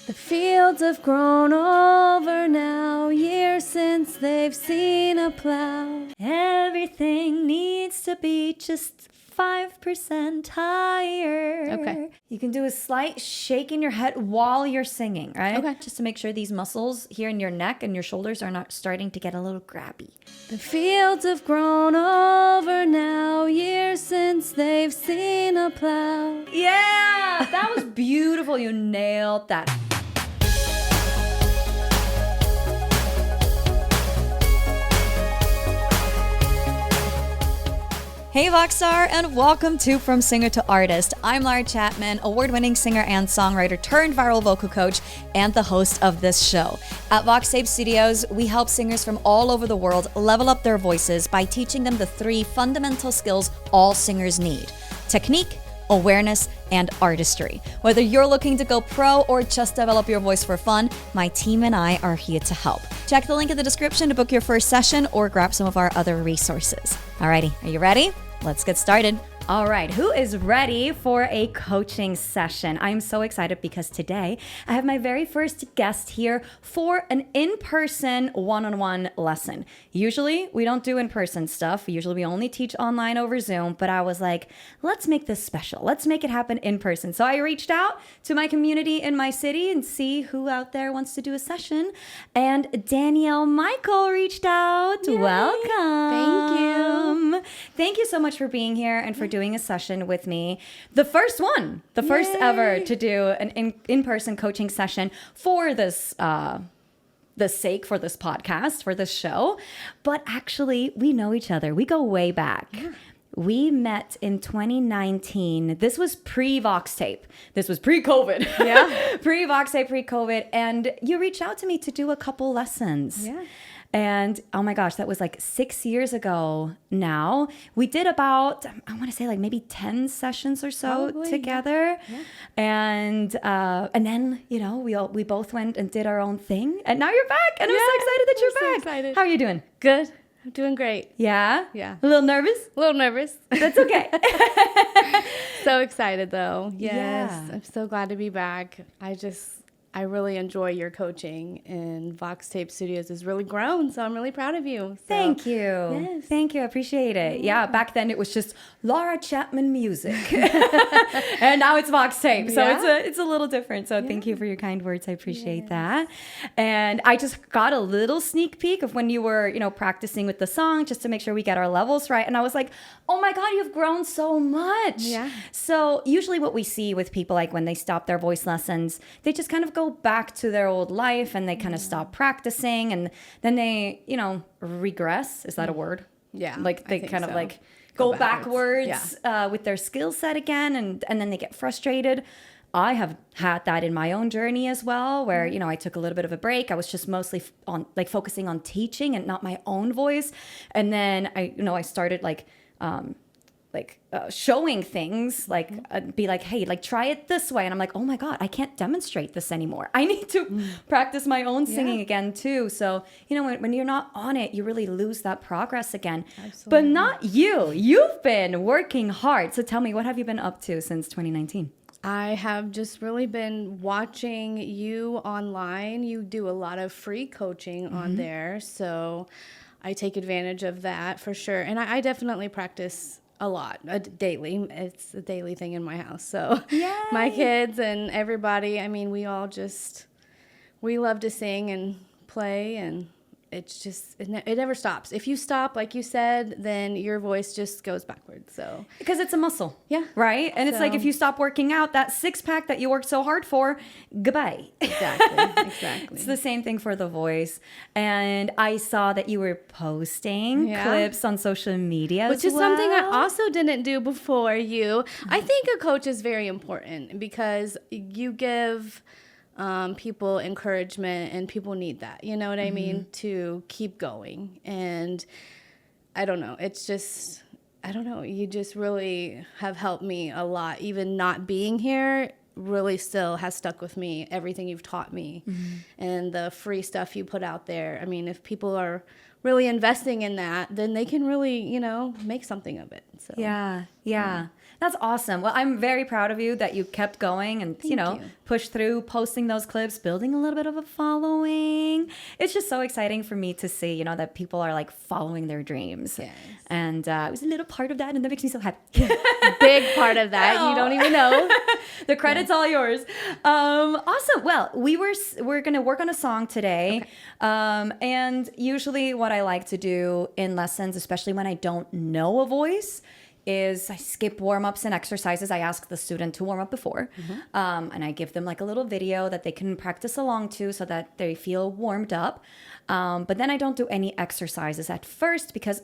The fields have grown over now, years since they've seen a plow. Everything needs to be just 5% higher. Okay. You can do a slight shake in your head while you're singing, right? Okay. Just to make sure these muscles here in your neck and your shoulders are not starting to get a little grabby. The fields have grown over now, years since they've seen a plow. Yeah, that was beautiful. You nailed that. Hey Voxstar, and welcome to From Singer to Artist. I'm Lara Chapman, award-winning singer and songwriter turned viral vocal coach and the host of this show. At VoxTape Studios, we help singers from all over the world level up their voices by teaching them the 3 fundamental skills all singers need: technique, awareness, and artistry. Whether you're looking to go pro or just develop your voice for fun, my team and I are here to help. Check the link in the description to book your first session or grab some of our other resources. Alrighty, are you ready? Let's get started. All right, who is ready for a coaching session? I'm so excited because today I have my very first guest here for an in-person one-on-one lesson. Usually we don't do in-person stuff. Usually we only teach online over Zoom, but I was like, let's make this special. Let's make it happen in person. So I reached out to my community in my city and see who out there wants to do a session. And Danielle Michael reached out. Yay. Welcome. Thank you. Thank you so much for being here and for doing a session with me. The first ever to do an in-person coaching session for this the sake for this podcast, for this show. But actually, we know each other. We go way back. Yeah. We met in 2019. This was pre-VoxTape. This was pre-COVID. Yeah. Pre-VoxTape, pre-COVID. And you reached out to me to do a couple lessons. Yeah. And oh my gosh, that was like 6 years ago now. We did about, I want to say like maybe 10 sessions or so Probably, together. Yeah. And then, you know, we both went and did our own thing. And now you're back. And I'm so excited that you're so back. excited. How are you doing? Good. I'm doing great. Yeah? Yeah. A little nervous? A little nervous. That's okay. So excited though. Yes. Yeah. I'm so glad to be back. I really enjoy your coaching, and VoxTape Studios has really grown, so I'm really proud of you. So, Thank you. Yes. Thank you. I appreciate it. Yeah, back then it was just Lara Chapman music. And now it's VoxTape. So Yeah. it's a little different. So thank you for your kind words. I appreciate that. And I just got a little sneak peek of when you were, you know, practicing with the song just to make sure we get our levels right. And I was like, oh my God, you've grown so much. Yeah. So usually what we see with people, like when they stop their voice lessons, they just kind of go back to their old life and they kind of stop practicing, and then they, you know, regress. Is that a word? Yeah. Like they I think kind of so. like go backwards Yeah. with their skill set again, and then they get frustrated. I have had that in my own journey as well, where, you know, I took a little bit of a break. I was just mostly focusing on teaching and not my own voice. And then I started showing things, be like, hey, like try it this way. And I'm like, oh my God, I can't demonstrate this anymore. I need to practice my own singing again too. So, you know, when you're not on it, you really lose that progress again. Absolutely. But not you. You've been working hard. So tell me, what have you been up to since 2019? I have just really been watching you online. You do a lot of free coaching on there, so I take advantage of that for sure. And I definitely practice a lot, daily. It's a daily thing in my house. So my kids and everybody, I mean, we love to sing and play, and it's just, it never stops. If you stop, like you said, then your voice just goes backwards. So Because it's a muscle. Yeah. Right? And it's like So- if you stop working out, that six-pack that you worked so hard for, goodbye. Exactly. It's the same thing for the voice. And I saw that you were posting clips on social media Which as is something I well. also didn't do before you. I think a coach is very important because you give people encouragement, and people need that. You know what I mean? To keep going. And I don't know. It's just, I don't know. You just really have helped me a lot. Even not being here really still has stuck with me. Everything you've taught me and the free stuff you put out there. I mean, if people are really investing in that, then they can really, make something of it. So Yeah. That's awesome. Well, I'm very proud of you that you kept going and, Thank you. pushed through, posting those clips, building a little bit of a following. It's just so exciting for me to see, that people are like following their dreams. Yes. And it was a little part of that, and that makes me so happy. Big part of that. You don't even know. The credit's all yours. Awesome. Well, we're gonna work on a song today. Okay. And usually what I like to do in lessons, especially when I don't know a voice, is I skip warm-ups and exercises. I ask the student to warm up before. And I give them like a little video that they can practice along to so that they feel warmed up. But then I don't do any exercises at first because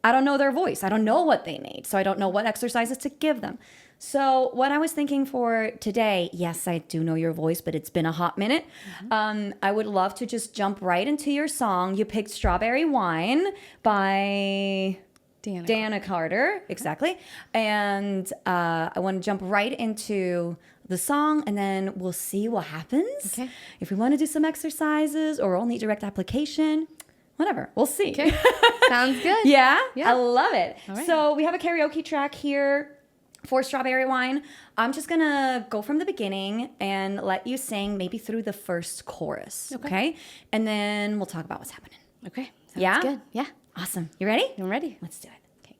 I don't know their voice. I don't know what they need. So I don't know what exercises to give them. So what I was thinking for today, yes, I do know your voice, but it's been a hot minute. I would love to just jump right into your song. You picked Strawberry Wine by Dana Carter. Exactly. And I want to jump right into the song, and then we'll see what happens. Okay. If we want to do some exercises or only direct application, whatever. We'll see. Okay. Sounds good. Yeah? Yeah. I love it. All right. So we have a karaoke track here for Strawberry Wine. I'm just going to go from the beginning and let you sing maybe through the first chorus. Okay? And then we'll talk about what's happening. Okay. Sounds good. Yeah. Awesome. You ready? I'm ready. Let's do it. Okay.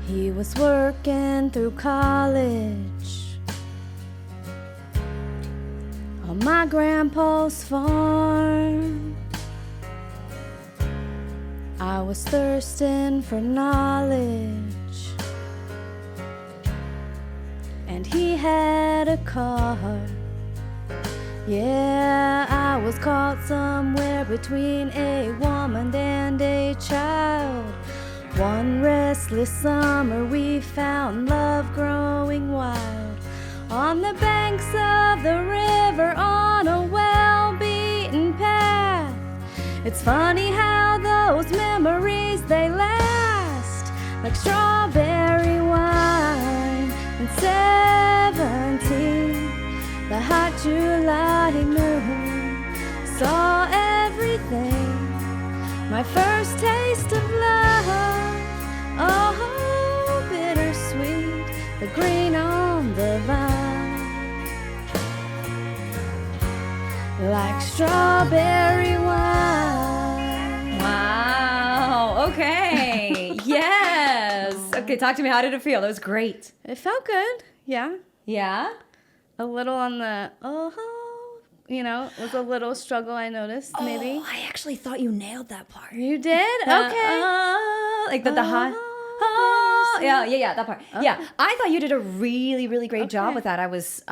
He was working through college on my grandpa's farm. I was thirsting for knowledge, and he had a car. Yeah, I was caught somewhere between a woman and a child. One restless summer we found love growing wild on the banks of the river on a well-beaten path. It's funny how those memories, they last like strawberry wine. And 17, the hot July moon saw everything. My first taste of love, oh, bittersweet, the green on the vine, like strawberry wine. Wow. Okay. Yes. Okay, talk to me. How did it feel? That was great. It felt good. Yeah. Yeah? A little on the, it was a little struggle, I noticed, maybe. Oh, I actually thought you nailed that part. You did? Okay. Like the high. Yeah, that part. Okay. Yeah, I thought you did a really, really great job with that. I was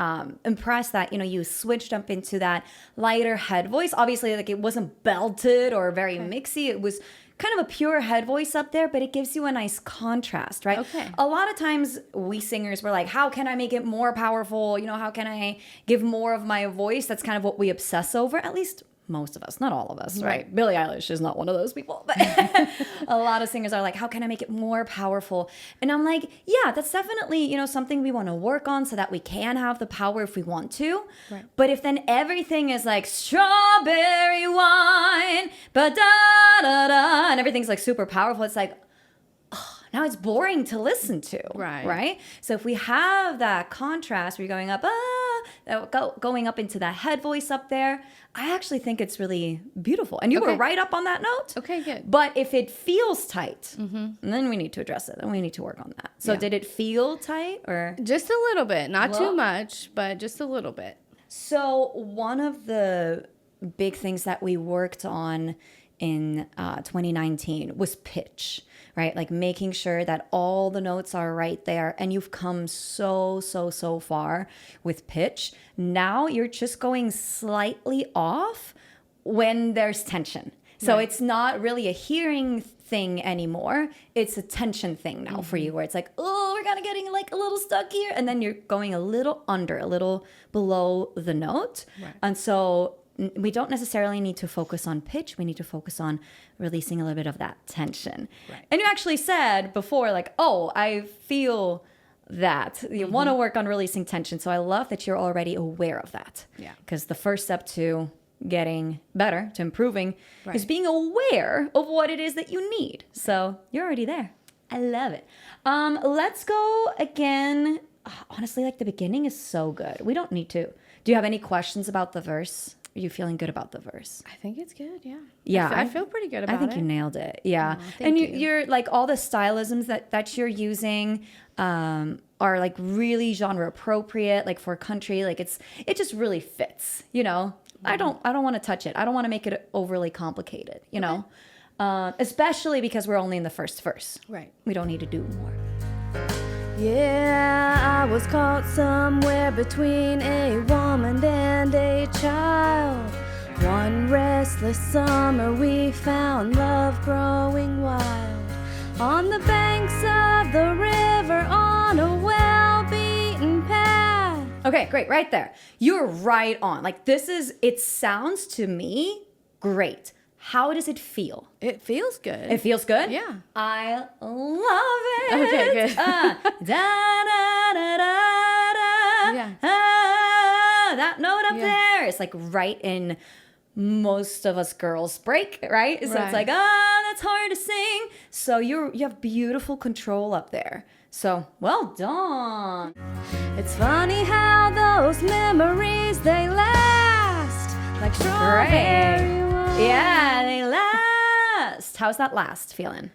impressed that, you switched up into that lighter head voice. Obviously, like it wasn't belted or very mixy. It was kind of a pure head voice up there, but it gives you a nice contrast, right? Okay. A lot of times we singers were like, how can I make it more powerful? How can I give more of my voice? That's kind of what we obsess over, at least most of us, not all of us, right? Billie Eilish is not one of those people, but a lot of singers are like, how can I make it more powerful? And I'm like, yeah, that's definitely, something we want to work on so that we can have the power if we want to. Right. But if then everything is like strawberry wine, ba-da-da-da, and everything's like super powerful, it's like, now it's boring to listen to, right? So if we have that contrast, we're going up, going up into that head voice up there, I actually think it's really beautiful. And you were right up on that note. Okay, good. But if it feels tight, then we need to address it. Then we need to work on that. So did it feel tight or? Just a little bit, not too much, but just a little bit. So one of the big things that we worked on in 2019 was pitch, right? Like making sure that all the notes are right there. And you've come so far with pitch. Now you're just going slightly off when there's tension. So it's not really a hearing thing anymore. It's a tension thing now for you, where it's like, oh, we're kind of getting like a little stuck here. And then you're going a little under, a little below the note. Right. And so we don't necessarily need to focus on pitch. We need to focus on releasing a little bit of that tension. Right. And you actually said before, like, oh, I feel that you want to work on releasing tension. So I love that you're already aware of that. Yeah. Because the first step to getting better, to improving, Right. is being aware of what it is that you need. So you're already there. I love it. Let's go again. Honestly, like the beginning is so good. We don't need to. Do you have any questions about the verse? Are you feeling good about the verse? I think it's good. Yeah. Yeah, I feel pretty good about it. I think you nailed it. Yeah. Oh, and thank you. you're like all the stylisms that you're using are like really genre appropriate, like for country. Like it just really fits, you know? I don't want to touch it. I don't want to make it overly complicated, you know? Especially because we're only in the first verse. Right. We don't need to do more. Yeah, I was caught somewhere between a woman and a child. One restless summer we found love growing wild. On the banks of the river on a well-beaten path. Okay, great. Right there. You're right on. Like it sounds to me great. How does it feel? It feels good. It feels good? Yeah. I love it. Okay, good. Da, da, da, da, da. Yeah. That note up Yeah. there. It's like right in most of us girls break, right? So Right. it's like, that's hard to sing. So you have beautiful control up there. So well done. It's funny how those memories, they last like strawberry wine. Yeah, they last. How's that last feeling?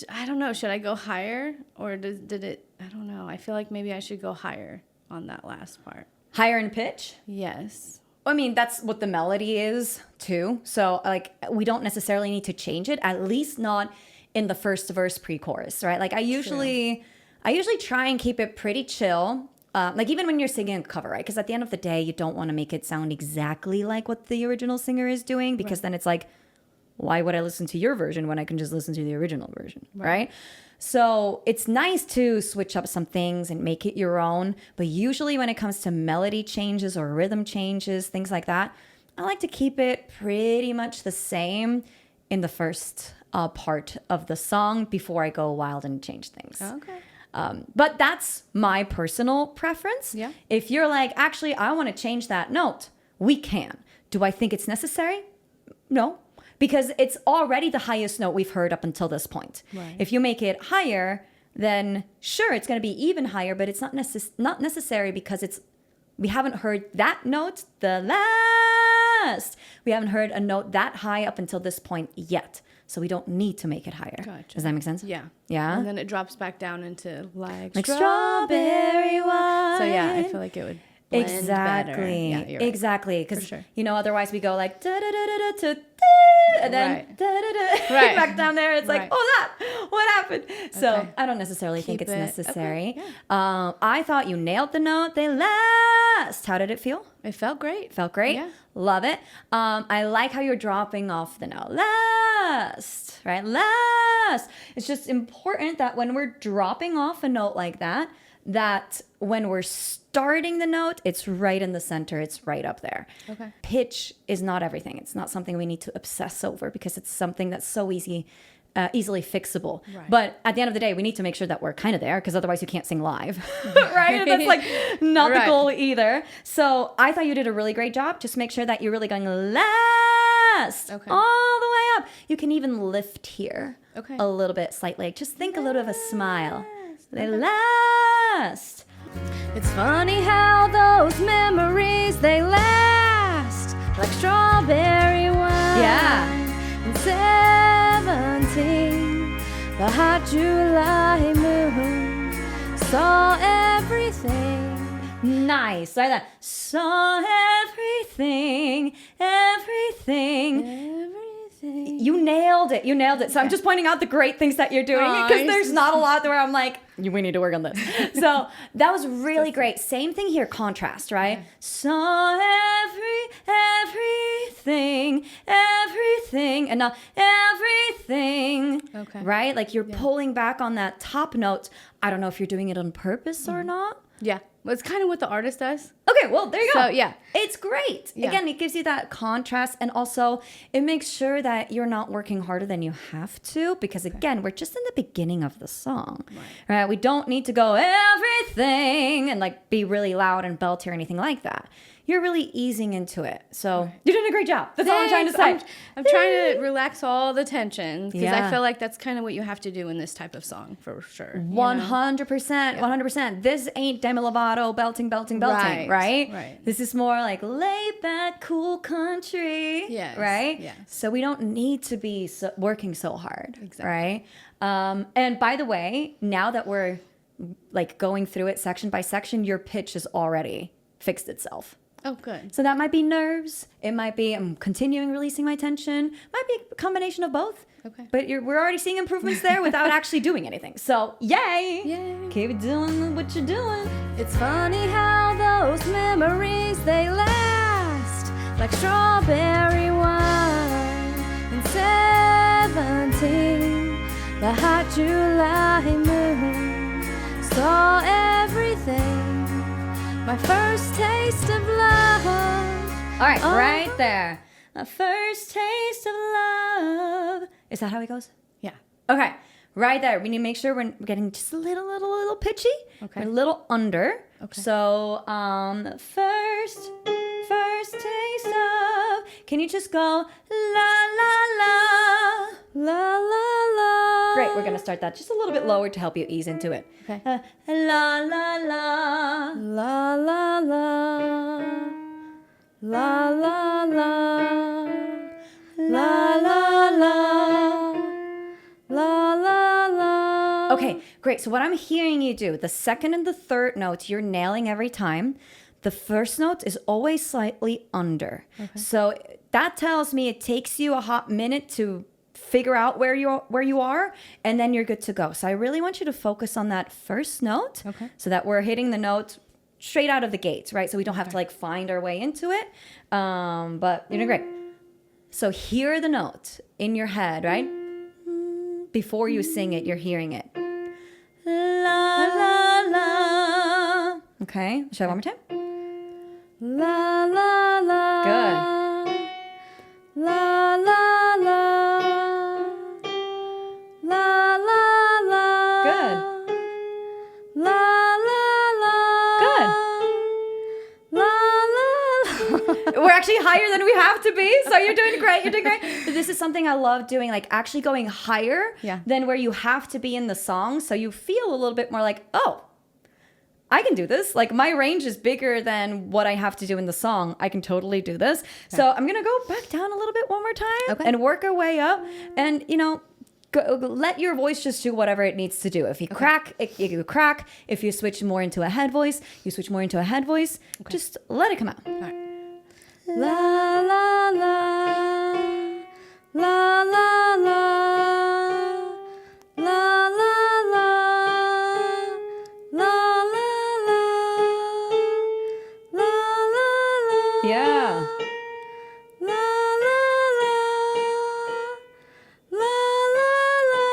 I don't know. Should I go higher or did it? I don't know. I feel like maybe I should go higher on that last part. Higher in pitch? Yes. I mean, that's what the melody is too. So like we don't necessarily need to change it, at least not in the first verse pre-chorus, right? Like I usually try and keep it pretty chill. Like even when you're singing a cover, right? Because at the end of the day, you don't want to make it sound exactly like what the original singer is doing, because then it's like, why would I listen to your version when I can just listen to the original version, right? So it's nice to switch up some things and make it your own. But usually when it comes to melody changes or rhythm changes, things like that, I like to keep it pretty much the same in the first part of the song before I go wild and change things. Okay. But that's my personal preference. Yeah. If you're like, actually, I want to change that note, we can. Do I think it's necessary? No, because it's already the highest note we've heard up until this point. Right. If you make it higher, then sure, it's going to be even higher, but it's not necessary because we haven't heard that note the last. We haven't heard a note that high up until this point yet. So we don't need to make it higher. Gotcha. Does that make sense? Yeah. Yeah. And then it drops back down into like strawberry wine. So yeah, I feel like it would blend Exactly. better. Yeah, you're right. Exactly. For Because sure. otherwise we go like da da da da da da, and then Right. da da da Right. back down there. It's like, Right. oh, what happened? So Okay. I don't necessarily think Keep it's it- necessary. okay, I thought you nailed the note. They last. How did it feel? It felt great. Felt great. Yeah. Love it. I like how you're dropping off the note. Last, right? Last. It's just important that when we're dropping off a note like that when we're starting the note, it's right in the center. It's right up there. Okay. Pitch is not everything. It's not something we need to obsess over because it's something that's so easily fixable. Right. But at the end of the day, we need to make sure that we're kind of there, because otherwise you can't sing live, right? That's like not the Right. goal either. So I thought you did a really great job. Just make sure that you're really going last Okay. all the way up. You can even lift here Okay. a little bit slightly. Just think a little of a smile. They Okay. last. It's funny how those memories, they last like strawberry wine. Yeah. And 17, the hot July moon saw everything. Nice. Like that. Saw everything. Everything. You nailed it. You nailed it. So I'm just pointing out the great things that you're doing, because Nice. there's not a lot where I'm like, we need to work on this. So that was really great. Same thing here, contrast, right? Okay. Saw everything, and now everything. Okay. Right? Like you're pulling back on that top note. I don't know if you're doing it on purpose or not. Yeah. Well, it's kind of what the artist does. Okay, well, there you go. So, yeah. It's great. Yeah. Again, it gives you that contrast, and also it makes sure that you're not working harder than you have to, because again, we're just in the beginning of the song. Right? We don't need to go everything and like be really loud and belty or anything like that. You're really easing into it. So you're doing a great job. That's all I'm trying to say. I'm trying to relax all the tension because Yeah. I feel like that's kind of what you have to do in this type of song for sure. 100%. 100%. This ain't Demi Lovato belting, right? Right. This is more like laid back, cool country. Yes, Right? yes. So we don't need to be working so hard. Exactly. Right? And by the way, now that we're like going through it section by section, your pitch has already fixed itself. Oh, good. So that might be nerves. It might be I'm continuing releasing my tension. Might be a combination of both. Okay. But we're already seeing improvements there without actually doing anything. So yay! Yay. Keep doing what you're doing. It's funny how those memories, they last like strawberry wine. In 17, the hot July moon saw everything. My first taste of love. All right, right there. My first taste of love. Is that how it goes? Yeah. Okay, right there. We need to make sure we're getting just a little pitchy. Okay. We're a little under. Okay. So, first taste of. Can you just go la la la La la la. Great. We're gonna start that just a little bit lower to help you ease into it. Okay. La la la. La la la. La la la. La la la. La la la. Okay, great. So what I'm hearing you do, the second and the third notes, you're nailing every time. The first note is always slightly under. Okay. So that tells me it takes you a hot minute to figure out where you are, and then you're good to go. So I really want you to focus on that first note, okay, so that we're hitting the note straight out of the gates, right? So we don't have to like find our way into it. But you're doing great. So hear the note in your head, right? Before you sing it, you're hearing it. La la la. Okay, show it one more time. La la la. Good. La la la. La la la. Good. La la la. Good. La la la. We're actually higher than we have to be, so you're doing great. You're doing great. But this is something I love doing, like actually going higher than where you have to be in the song, so you feel a little bit more like, oh, I can do this. Like my range is bigger than what I have to do in the song. I can totally do this. Okay. So I'm gonna go back down a little bit one more time and work our way up. And let your voice just do whatever it needs to do. If you crack, you crack. If you switch more into a head voice, you switch more into a head voice. Just let it come out. All right. La la la. La la la. La la la. La la la. La la la. Yeah. La la la. La la la.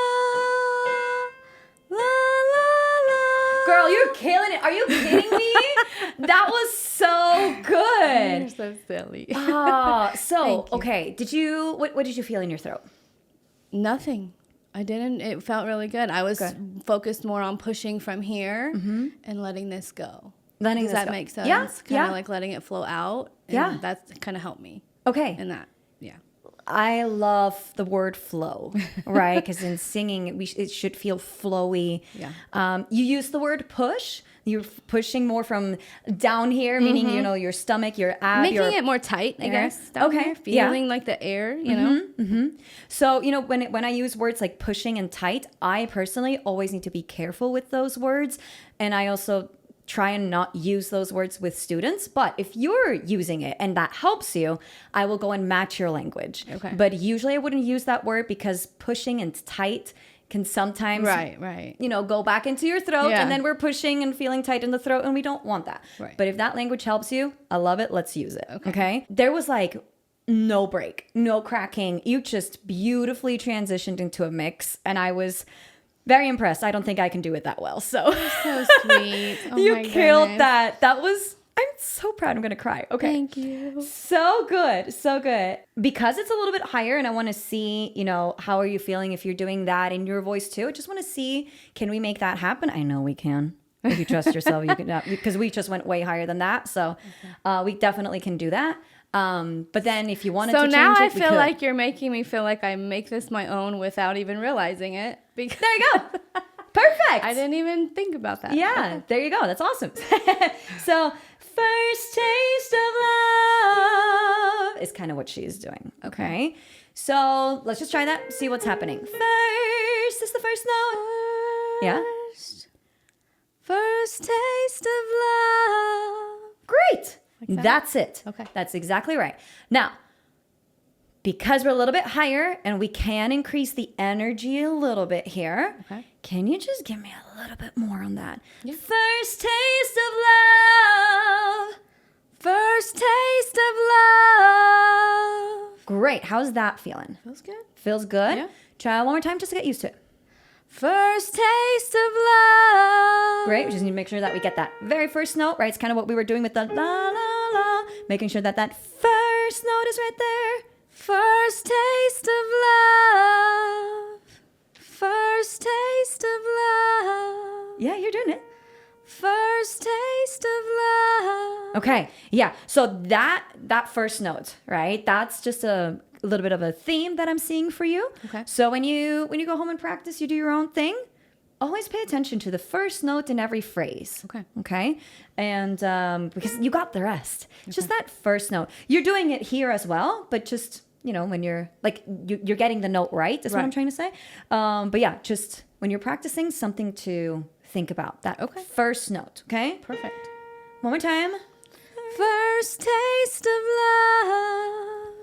La la la. Girl, you're killing it. Are you kidding me? That was so good. You're so silly. So okay. What did you feel in your throat? Nothing. I didn't. It felt really good. I was focused more on pushing from here and letting this go. Does that make sense? Yeah. Kind of like letting it flow out. And that's kind of helped me. Okay. In that. Yeah. I love the word flow, right? Because in singing, it should feel flowy. Yeah. You use the word push. You're pushing more from down here, meaning, your stomach, your abs. Making it more tight, I guess. Down here, feeling like the air, you know? So, when I use words like pushing and tight, I personally always need to be careful with those words. And I also try and not use those words with students. But if you're using it and that helps you, I will go and match your language. Okay. But usually I wouldn't use that word because pushing and tight can sometimes go back into your throat, and then we're pushing and feeling tight in the throat, and we don't want that. Right. But if that language helps you, I love it. Let's use it. Okay? There was like no break, no cracking. You just beautifully transitioned into a mix, and I was Very impressed. I don't think I can do it that well. So So sweet. Oh you my killed goodness. that. I'm so proud. I'm going to cry. Okay. Thank you. So good. So good. Because it's a little bit higher and I want to see, how are you feeling if you're doing that in your voice too? I just want to see, can we make that happen? I know we can. If you trust yourself, you can, because we just went way higher than that. So we definitely can do that. But then if you wanted to change it, now I we feel could. like you're making me feel like I make this my own without even realizing it. Because There you go. Perfect. I didn't even think about that. Yeah, there you go. That's awesome. So, first taste of love is kind of what she's doing. Okay. So, let's just try that. See what's happening. First is the first note. Yeah. First taste of love. Great. that? That's it. Okay. That's exactly right. Now, because we're a little bit higher and we can increase the energy a little bit here, Okay. can you just give me a little bit more on that? Yeah. First taste of love. First taste of love. Great. How's that feeling? Feels good. Feels good? Yeah. Try it one more time just to get used to it. First taste of love. Great. We just need to make sure that we get that very first note, right? It's kind of what we were doing with the la, la, la. Making sure that that first note is right there. First taste of love. First taste of love. Yeah, you're doing it. First taste of love. Okay. Yeah. So that first note, right? That's just a little bit of a theme that I'm seeing for you. Okay. So when you go home and practice, you do your own thing. Always pay attention to the first note in every phrase. Okay. Okay. And because you got the rest. Just that first note. You're doing it here as well, but just, when you're like, you're getting the note right, is what I'm Right. trying to say. But yeah, just when you're practicing, something to think about. That first note. Okay. Perfect. One more time. First taste of love.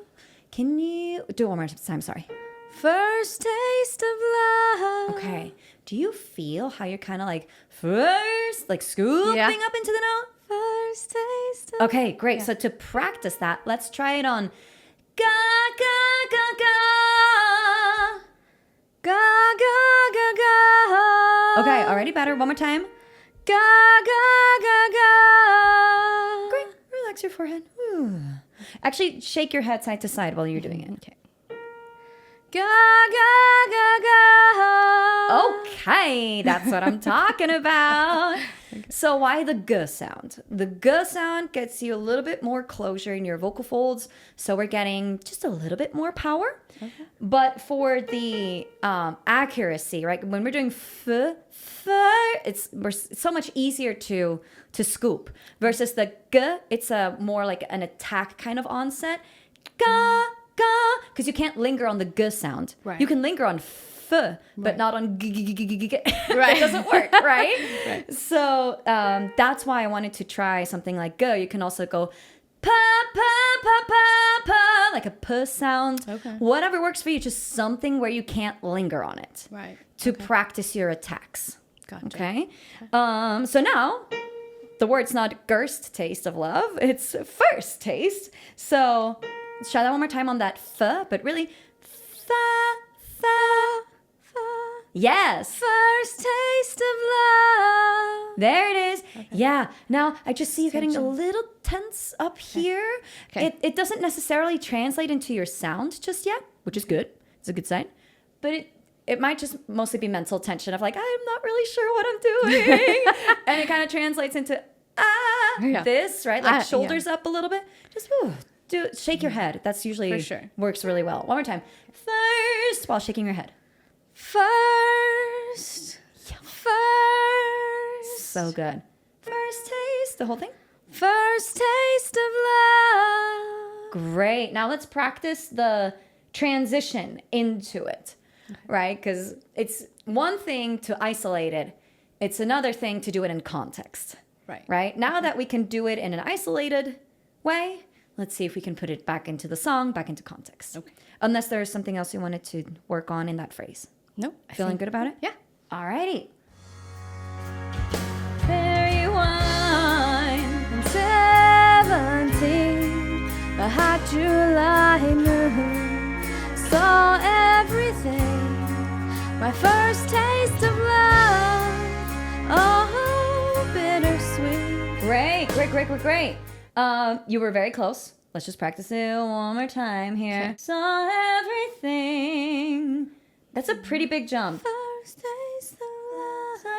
Can you do it one more time? Sorry. First taste of love. Okay. Do you feel how you're kind of like first, like scooping Yeah. up into the note? First taste of Okay, great. Yeah. So to practice that, let's try it on ga, ga, ga, ga. Ga ga ga ga. Okay, already better. One more time. Ga ga ga ga. Great. Relax your forehead. Ooh. Actually, shake your head side to side while you're doing it. Okay. Ga ga ga ga. Okay, that's what I'm talking about. So why the G sound? The G sound gets you a little bit more closure in your vocal folds. So we're getting just a little bit more power. Okay. But for the accuracy, right? When we're doing it's so much easier to scoop versus the G. It's a more like an attack kind of onset. Ga, ga, because you can't linger on the G sound. Right. You can linger on but Right. not on g, g, g, g, g, g. Right. It doesn't work, right? Right. So that's why I wanted to try something like G. You can also go pa, pa, pa, pa, pa, like a p sound. Okay. Whatever works for you, just something where you can't linger on it Right. to practice your attacks. Gotcha. Okay. So now the word's not first taste of love, it's first taste. So let's try that one more time on that f, but really fa. Yes. First taste of love. There it is. Yeah. Now I just see you getting a Tension. little tense up here. Okay. It doesn't necessarily translate into your sound just yet, which is good. It's a good sign. But it might just mostly be mental tension of like, I'm not really sure what I'm doing. And it kind of translates into Yeah. this, right? Like Yeah. shoulders up a little bit. Just shake your head. That's usually For sure. works really well. One more time. First, while shaking your head. First. First. So good. First taste, the whole thing. First taste of love. Great. Now let's practice the transition into it, right? Because it's one thing to isolate it. It's another thing to do it in context, Right. right? Now that we can do it in an isolated way, let's see if we can put it back into the song, back into context. Okay. Unless there's something else you wanted to work on in that phrase. Nope. Feeling good about it? Yeah. Alrighty. Very wine. And 17, a hot July moon saw everything My first taste of love. Oh, bittersweet. Great. You were very close. Let's just practice it one more time here. Okay. Saw everything. That's a pretty big jump. First taste of love. Saw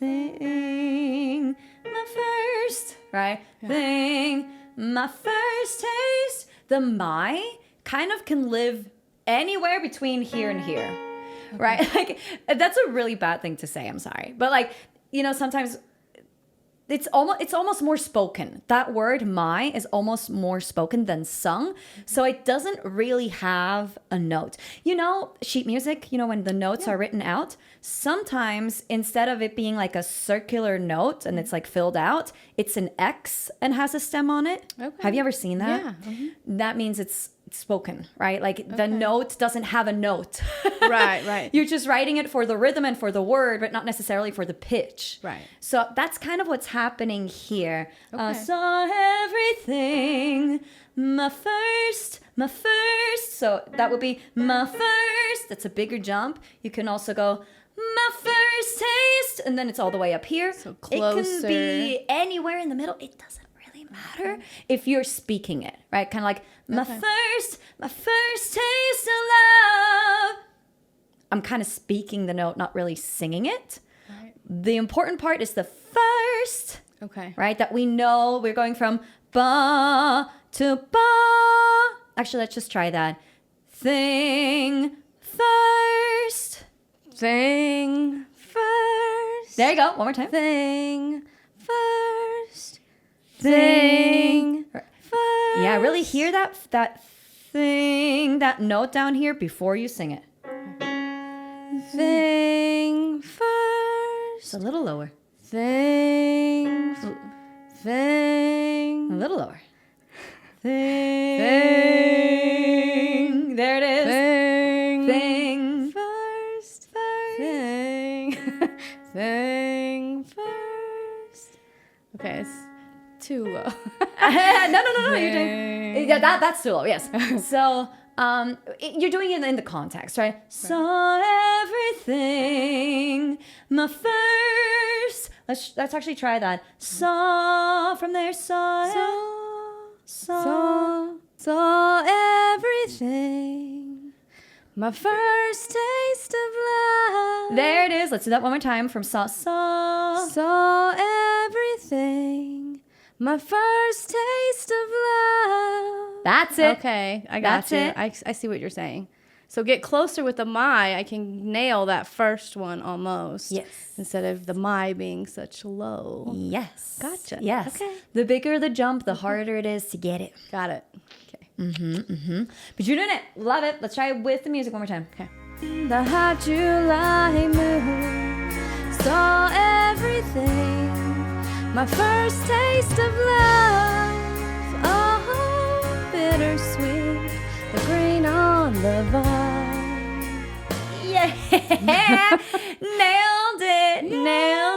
everything. My first, right? Thing. My first taste. The my kind of can live anywhere between here and here. Okay. Right? Like, that's a really bad thing to say. I'm sorry. But like, you know, sometimes it's almost more spoken. That word my is almost more spoken than sung. So it doesn't really have a note. You know, sheet music, you know, when the notes are written out, sometimes instead of it being like a circular note and it's like filled out, it's an X and has a stem on it. Okay. Have you ever seen that? Yeah. Mm-hmm. That means it's spoken, right? Like the note doesn't have a note. Right. You're just writing it for the rhythm and for the word, but not necessarily for the pitch. Right. So that's kind of what's happening here. Okay. Saw everything, my first. So that would be my first. That's a bigger jump. You can also go, my first taste, and then it's all the way up here. So closer. It can be anywhere in the middle. It doesn't really matter if you're speaking it, right? Kind of like my first taste of love. I'm kind of speaking the note, not really singing it. Right. The important part is the first, Okay. right? That we know we're going from ba to ba. Actually, let's just try that. Thing first. Thing first. There you go. One more time. Thing first. Thing first. Yeah, really hear that thing, that note down here before you sing it. Thing first. It's a little lower. Thing. A little lower. Thing. There it is. Thing. First. Thing first. Okay, it's too low. No. You're doing. Yeah, that's too low. Yes. So, you're doing it in the context, right? Saw everything. My first. Let's actually try that. Saw from there. Saw everything. My first taste of love. There it is. Let's do that one more time. From saw. Saw everything. My first taste of love. That's it. Okay, I got That's you. it. I see what you're saying. So get closer with the my. I can nail that first one almost. Yes. Instead of the my being such low. Yes. Gotcha. Yes. Okay. The bigger the jump, the harder it is to get it. Got it. Okay. But you're doing it. Love it. Let's try it with the music one more time. Okay. The hot July moon saw everything. My first taste of love. Oh, bittersweet. The green on the vine. Yeah. Nailed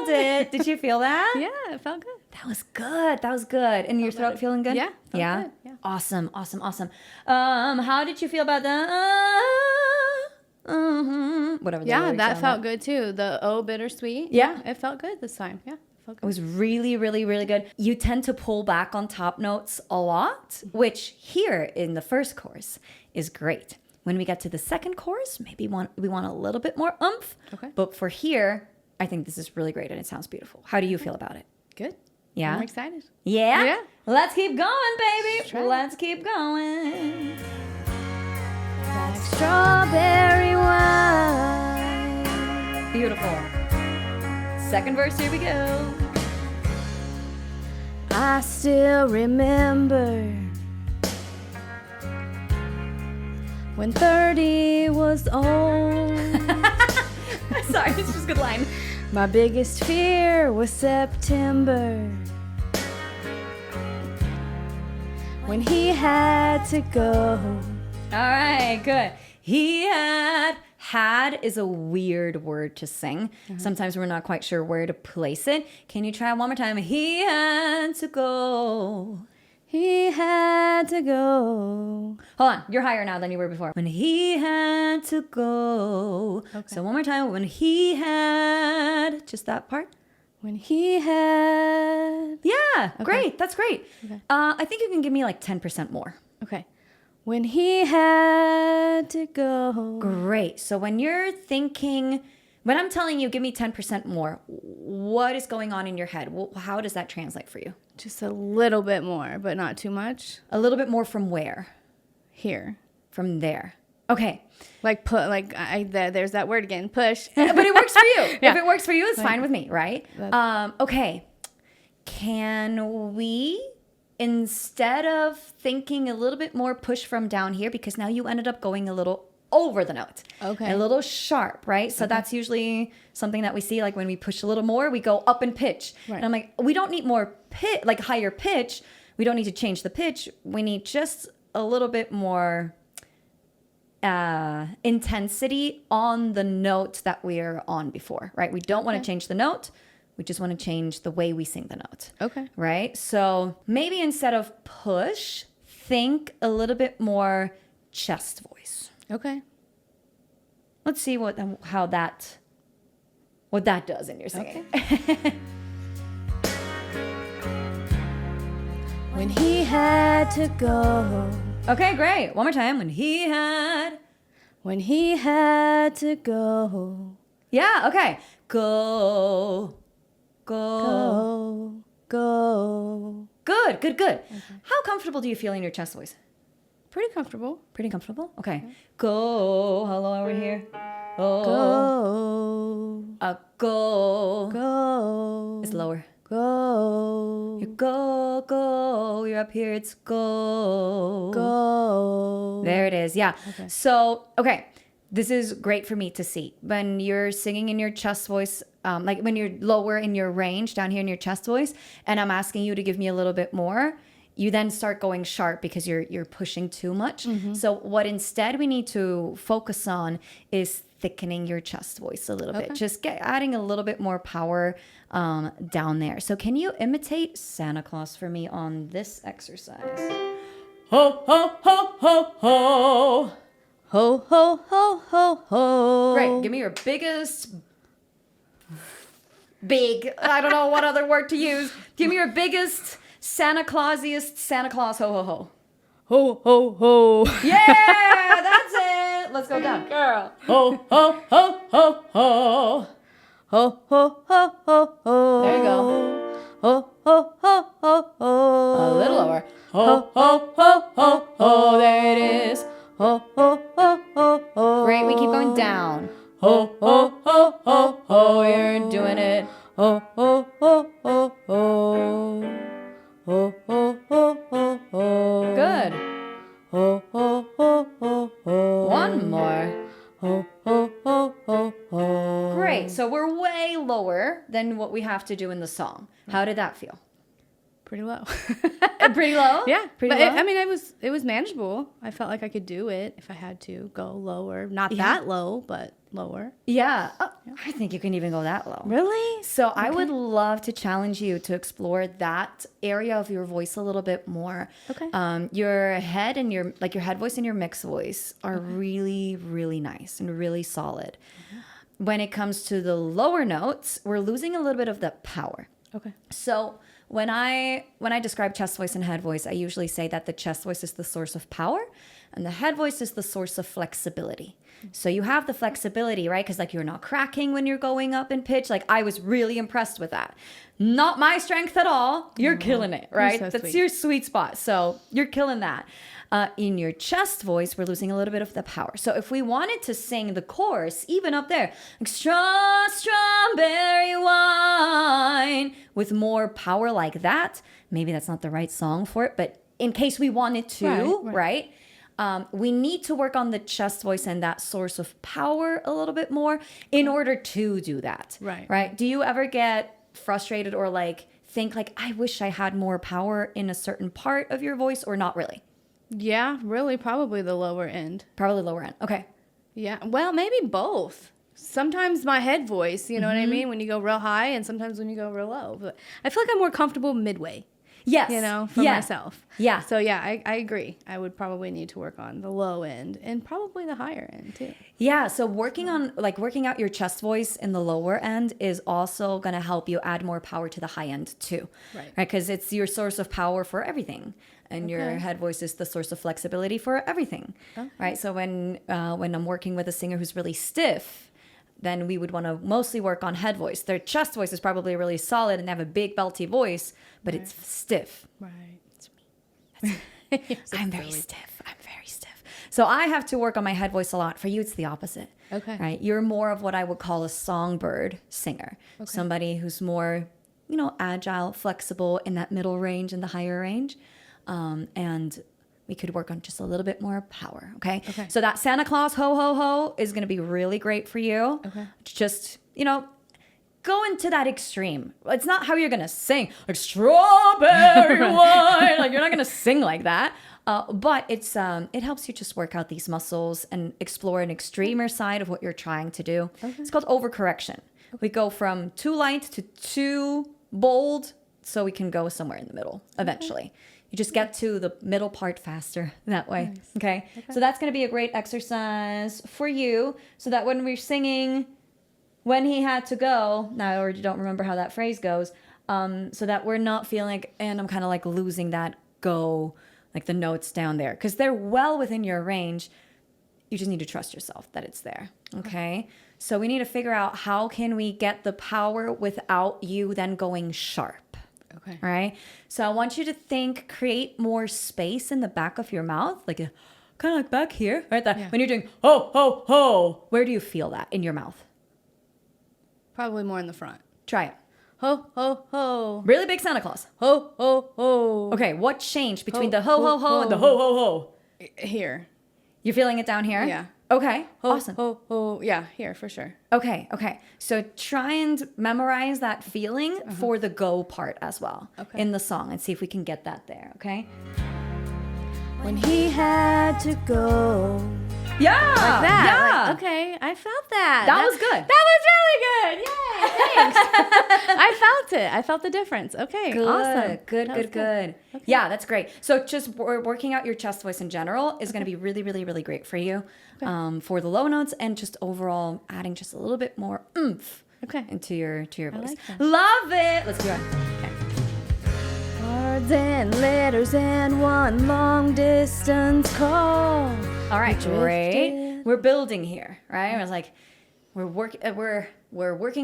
it. Did you feel that? Yeah, it felt good. That was good. And your throat feeling good? Yeah. Yeah? Good. Yeah. Awesome. How did you feel about the whatever the Yeah, lyrics that are felt on good too. The oh bittersweet. Yeah. It felt good this time. Yeah. It felt It good. was really, really, really good. You tend to pull back on top notes a lot, which here in the first chorus is great. When we get to the second chorus, maybe we want a little bit more oomph. Okay. But for here, I think this is really great and it sounds beautiful. How do you feel about it? Good. Yeah? I'm excited. Yeah? Yeah. Let's keep going, baby. try it. Let's keep going. Like strawberry wine. Beautiful. Second verse, here we go. I still remember when 30 was old. Sorry, it's just a good line. My biggest fear was September, when he had to go. All right, good. He had is a weird word to sing. Sometimes we're not quite sure where to place it. Can you try it one more time? He had to go. he had to go. Hold on. You're higher now than you were before. When he had to go. Okay. So one more time. When he had. Just that part. When he had. Yeah. Okay. Great. That's great. Okay. I think you can give me like 10% more. Okay. When he had to go. Great. So when you're thinking, when I'm telling you, give me 10% more, what is going on in your head? How does that translate for you? Just a little bit more, but not too much. A little bit more from where? Here. From there. Okay. Like there's that word again, push. But it works for you. Yeah. If it works for you, it's fine with me, right? That's- Okay. Can we, instead of thinking a little bit more push from down here, because now you ended up going a little over the note. Okay. A little sharp, right? So that's usually something that we see, like when we push a little more, we go up in pitch. Right. And I'm like, we don't need more pitch, like higher pitch. We don't need to change the pitch. We need just a little bit more intensity on the note that we are on before, right? We don't want to change the note. We just want to change the way we sing the note. Okay. Right? So maybe instead of push, think a little bit more chest voice. Okay. Let's see what that does in your singing. Okay. When he had to go. Okay, great. One more time. When he had to go. Yeah, okay. Go. Go. Go. Good. Okay. How comfortable do you feel in your chest voice? Pretty comfortable. Pretty comfortable? Okay. Go. Hello over here. Oh. Go. Go. Go. It's lower. Go. You go. You're up here. It's go. Go. There it is. Yeah. Okay. So, okay. This is great for me to see. When you're singing in your chest voice, like when you're lower in your range, down here in your chest voice, and I'm asking you to give me a little bit more, you then start going sharp because you're pushing too much. Mm-hmm. So what instead we need to focus on is thickening your chest voice a little bit. Just adding a little bit more power down there. So can you imitate Santa Claus for me on this exercise? Ho, ho, ho, ho, ho. Ho, ho, ho, ho, ho. Great. Give me your big, I don't know what other word to use. Give me your biggest, Santa Clausiest Santa Claus ho, ho, ho. Ho, ho, ho. Yeah, that's it. Let's go down. Girl. Ho, ho, ho, ho, ho. Ho, ho, ho, ho, ho. There you go. Ho, ho, ho, ho, ho. A little lower. Ho, ho, ho, ho, ho. There it is. Ho, ho, ho, ho, ho. Great. We keep going down. Ho, ho, ho, ho, ho. You're doing it. Ho, ho, ho, ho, ho. Ho, ho, ho, ho, ho. Good. Ho, ho, ho, ho, ho. One more. Ho, ho, ho, ho, ho. Great. So we're way lower than what we have to do in the song. How did that feel? Pretty low. Pretty low? Yeah. Pretty But low? it was manageable. I felt like I could do it if I had to go lower. Not Yeah. that low, but lower. Yeah. I think you can even go that low. Really? So I would love to challenge you to explore that area of your voice a little bit more. Okay. Your head and your head voice and your mixed voice are really, really nice and really solid. When it comes to the lower notes, we're losing a little bit of the power. Okay. So when I describe chest voice and head voice, I usually say that the chest voice is the source of power and the head voice is the source of flexibility. So you have the flexibility, right? Because like you're not cracking when you're going up in pitch. Like I was really impressed with that. Not my strength at all. You're killing it, right? so That's sweet. your sweet spot. So you're killing that. In your chest voice, we're losing a little bit of the power. So if we wanted to sing the chorus, even up there, like strawberry wine, with more power like that, maybe that's not the right song for it, but in case we wanted to, right? We need to work on the chest voice and that source of power a little bit more in order to do that. Right? Do you ever get frustrated or like think like, I wish I had more power in a certain part of your voice, or not really? Yeah, really, probably the lower end. Probably lower end. Okay. Yeah, well, maybe both. Sometimes my head voice, you know what I mean? When you go real high and sometimes when you go real low. But I feel like I'm more comfortable midway. Yes. For myself. Yeah. So yeah, I agree. I would probably need to work on the low end and probably the higher end too. Yeah. So working out your chest voice in the lower end is also going to help you add more power to the high end too. Right. Because it's your source of power for everything. And your head voice is the source of flexibility for everything. Okay. Right. So when I'm working with a singer who's really stiff, then we would want to mostly work on head voice. Their chest voice is probably really solid and they have a big belty voice, but it's stiff. Right. I'm very stiff. So I have to work on my head voice a lot. For you, it's the opposite. Okay. Right. You're more of what I would call a songbird singer. Okay. Somebody who's more, agile, flexible in that middle range and the higher range. And we could work on just a little bit more power. Okay. So that Santa Claus ho, ho, ho is going to be really great for you. Okay. Just, go into that extreme. It's not how you're going to sing like strawberry wine. Like you're not going to sing like that. But it helps you just work out these muscles and explore an extremer side of what you're trying to do. Okay. It's called overcorrection. Okay. We go from too light to too bold so we can go somewhere in the middle eventually. Okay. You just get to the middle part faster that way. Nice. Okay. So that's going to be a great exercise for you so that when we're singing When He Had to Go, now I already don't remember how that phrase goes, so that we're not feeling like, and I'm kind of like losing that go, like the notes down there, because they're well within your range. You just need to trust yourself that it's there. Okay. So we need to figure out how can we get the power without you then going sharp. Okay. All right. So I want you to create more space in the back of your mouth, like kind of like back here, right? When you're doing ho, ho, ho, where do you feel that in your mouth? Probably more in the front. Try it. Ho, ho, ho. Really big Santa Claus. Ho, ho, ho. Okay. What changed between the ho, ho, ho and the ho, ho, ho? Here. You're feeling it down here? Yeah. Okay. Ho, awesome. Ho, ho. Yeah, here for sure. Okay. So try and memorize that feeling for the go part as well in the song and see if we can get that there. Okay. When he had to go. Yeah. Like that. Yeah. Like, okay. I felt that. That was good. That was really good. Yay. Thanks. I felt it. I felt the difference. Okay. Good. Awesome. Good. Okay. Yeah, that's great. So just working out your chest voice in general is going to be really, really, really great for you for the low notes and just overall adding just a little bit more oomph into your voice. Like that. Love it. Let's go on. Okay. Cards and letters and one long distance call. All right, great. We're building here, right? I was like, we're working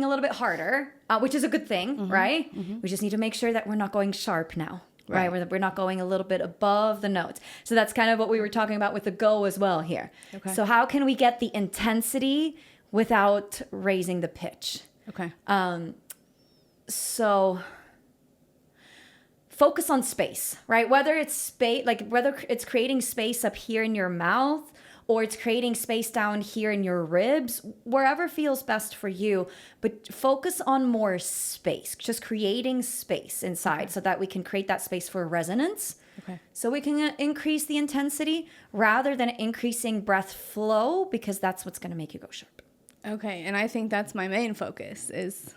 a little bit harder, which is a good thing, right? Mm-hmm. We just need to make sure that we're not going sharp now, right? We're not going a little bit above the notes. So that's kind of what we were talking about with the go as well here. Okay. So how can we get the intensity without raising the pitch? Okay. So focus on space, right? Whether it's space, whether it's creating space up here in your mouth or it's creating space down here in your ribs, wherever feels best for you, but focus on more space, just creating space inside so that we can create that space for resonance. Okay. So we can increase the intensity rather than increasing breath flow because that's what's going to make you go sharp. Okay, and I think that's my main focus is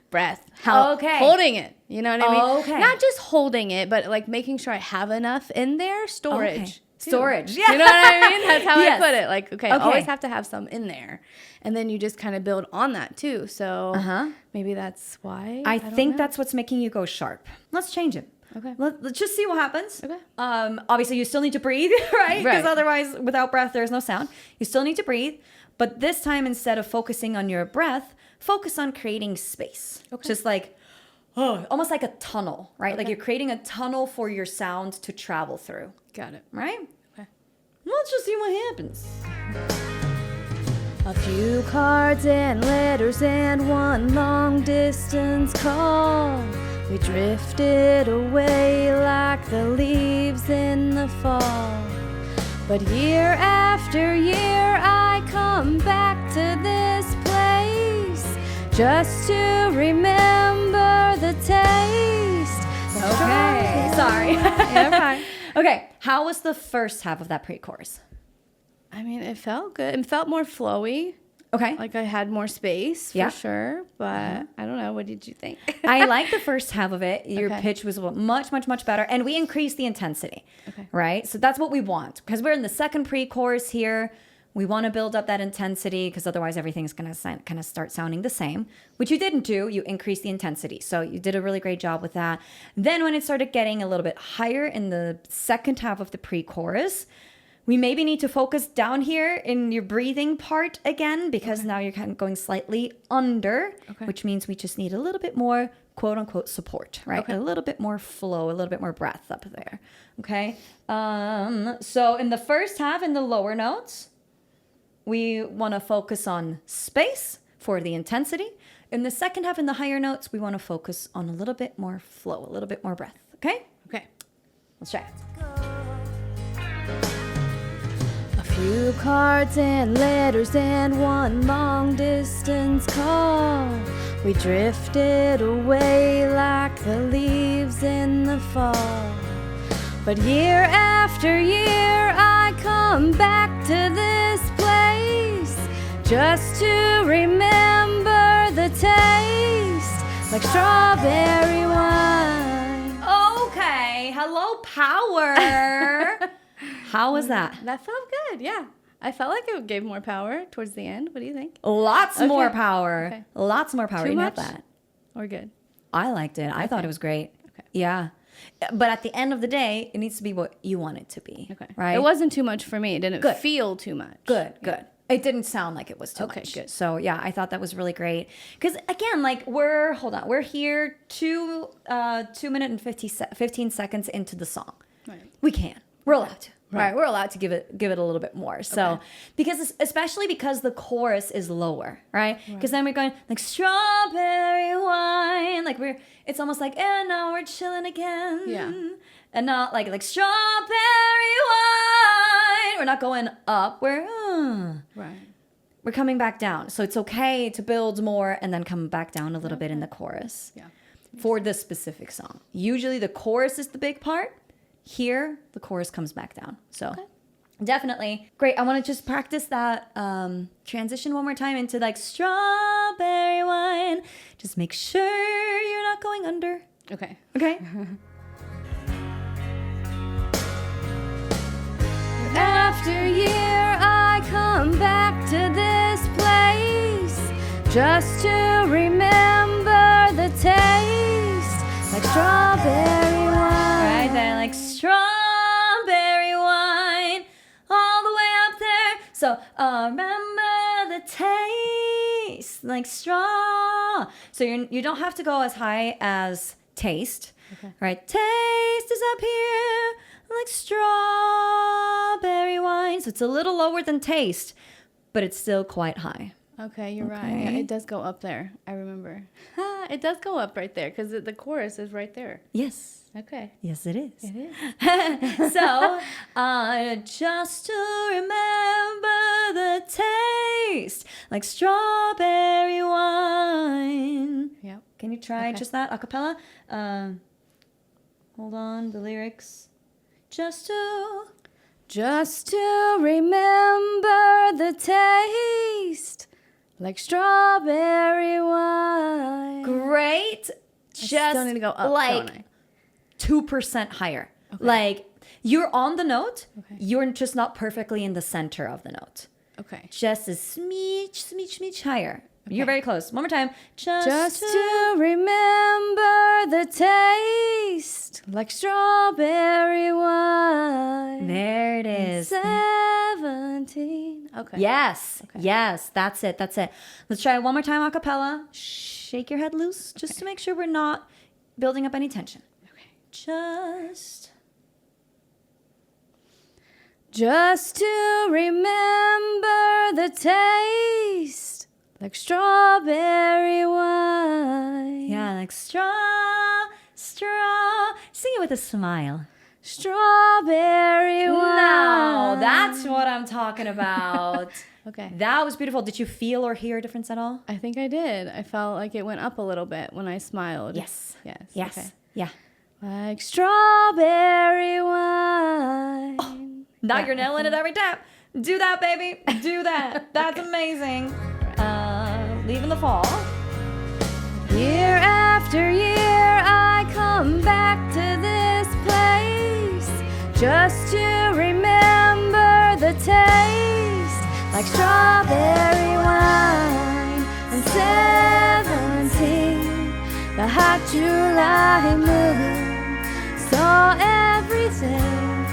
breath. Holding it. You know what I mean? Okay. Not just holding it, but like making sure I have enough in there. Storage. Okay. Storage. Yeah. You know what I mean? That's how I put it. Like, okay, always have to have some in there. And then you just kind of build on that too. So maybe that's why. I think that's what's making you go sharp. Let's change it. Okay. Let's just see what happens. Okay. Obviously, you still need to breathe, right? Because otherwise, without breath, there's no sound. You still need to breathe. But this time, instead of focusing on your breath, focus on creating space. Okay. Just like, almost like a tunnel, right? Okay. Like you're creating a tunnel for your sound to travel through. Got it. Right? Okay. Let's just see what happens. A few cards and letters and one long distance call. We drifted away like the leaves in the fall. But year after year I come back to this place just to remember the taste. Okay. Sorry. You're fine. Okay. How was the first half of that pre-chorus? I mean, it felt good. It felt more flowy. Okay. Like I had more space for sure, but I don't know. What did you think? I like the first half of it. Your Okay. pitch was much, much, much better. And we increased the intensity. Okay. Right? So that's what we want. Because we're in the second pre-chorus here. We want to build up that intensity because otherwise everything's going to kind of start sounding the same, which you didn't do. You increased the intensity. So you did a really great job with that. Then when it started getting a little bit higher in the second half of the pre-chorus, we maybe need to focus down here in your breathing part again because now you're kind of going slightly under, which means we just need a little bit more quote unquote support, right? A little bit more flow, a little bit more breath up there. Okay. So in the first half, in the lower notes, we want to focus on space for the intensity. In the second half, in the higher notes, we want to focus on a little bit more flow, a little bit more breath. Okay? Okay. Let's try it. A few cards and letters and one long distance call. We drifted away like the leaves in the fall. But year after year, I come back to this place just to remember the taste, like strawberry wine. Okay. Hello, power. How was that? That felt good, yeah. I felt like it gave more power towards the end. What do you think? Lots more power. Okay. Lots more power. Too You much? have that. Or good? I liked it. I thought it was great. Okay. Yeah. But at the end of the day, it needs to be what you want it to be. Okay. Right? It wasn't too much for me. It didn't Good. feel too much. Good. It didn't sound like it was too Okay, much. good. So yeah, I thought that was really great. Because again, like we're here 2 minutes and 15 seconds into the song. Right. We can. We're allowed to. Right. We're allowed to give it a little bit more. So especially because the chorus is lower, right? Because then we're going like strawberry wine, like it's almost like and now we're chilling again. Yeah. And not like strawberry wine. We're not going up. Right. We're coming back down. So it's okay to build more and then come back down a little bit in the chorus. Yeah. For this specific song. Usually the chorus is the big part. Here, the chorus comes back down. So definitely great. I want to just practice that transition one more time into like strawberry wine. Just make sure you're not going under. Okay. Okay? After year, I come back to this place just to remember the taste, like strawberry wine. Right then, like strawberry wine, all the way up there. So remember the taste, like straw. So you don't have to go as high as taste, right? Taste is up here, like strawberry wine. So it's a little lower than taste, but it's still quite high. Okay, you're right. Yeah, it does go up there. I remember. It does go up right there because the chorus is right there. Yes. Okay. Yes, it is. It is. So, just to remember the taste, like strawberry wine. Yep. Can you try just that a cappella? Hold on, the lyrics. Just to remember the taste, like strawberry wine. great. Just still need to go up, like don't I? 2% higher. Like you're on the note, Okay. you're just not perfectly in the center of the note. Okay. Just a smidge higher. You're very close. One more time. Just to remember the taste, like strawberry wine. There it is. 17. Okay. Yes. Yes. That's it. Let's try it one more time a cappella. Shake your head loose just to make sure we're not building up any tension. Okay. Just to remember the taste, like strawberry wine. Yeah, like straw. Sing it with a smile. Strawberry wine. No, that's what I'm talking about. Okay. That was beautiful. Did you feel or hear a difference at all? I think I did. I felt like it went up a little bit when I smiled. Yes. Yes. Yes. Okay. Yeah. Like strawberry wine. Now you're nailing it every time. Do that, baby. Do that. That's amazing. leave in the fall. Year after year, I come back to this place just to remember the taste, like strawberry wine and 17, the hot July moon saw everything,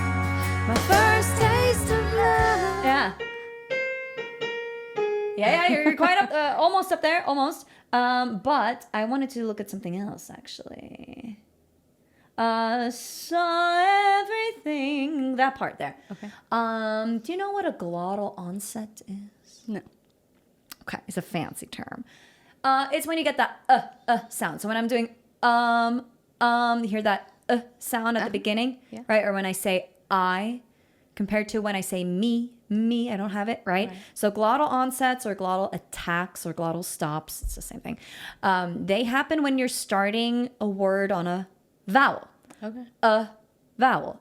my first taste of love. Yeah. Yeah, you're quite up, almost up there, almost. But I wanted to look at something else, actually. Saw everything, that part there. Okay. Do you know what a glottal onset is? No. Okay, it's a fancy term. It's when you get that sound. So when I'm doing you hear that sound at the beginning, Yeah. right? Or when I say I, compared to when I say me, I don't have it, right? So glottal onsets or glottal attacks or glottal stops, it's the same thing. They happen when you're starting a word on a vowel. Okay. Vowel.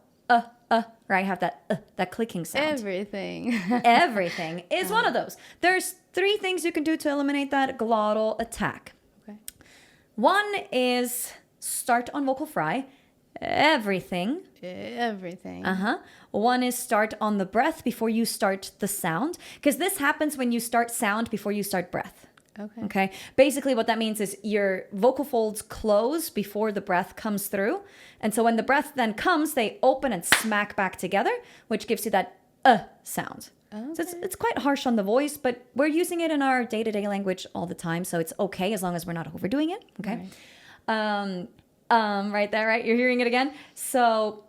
Right? Have that clicking sound. Everything. Everything is one of those. There's 3 things you can do to eliminate that glottal attack. Okay. One is start on vocal fry. Everything. Everything. One is start on the breath before you start the sound. Because this happens when you start sound before you start breath. Okay. Basically, what that means is your vocal folds close before the breath comes through. And so when the breath then comes, they open and smack back together, which gives you that sound. Okay. So it's quite harsh on the voice, but we're using it in our day-to-day language all the time. So it's okay as long as we're not overdoing it. Okay. Right. Right there, right? You're hearing it again. So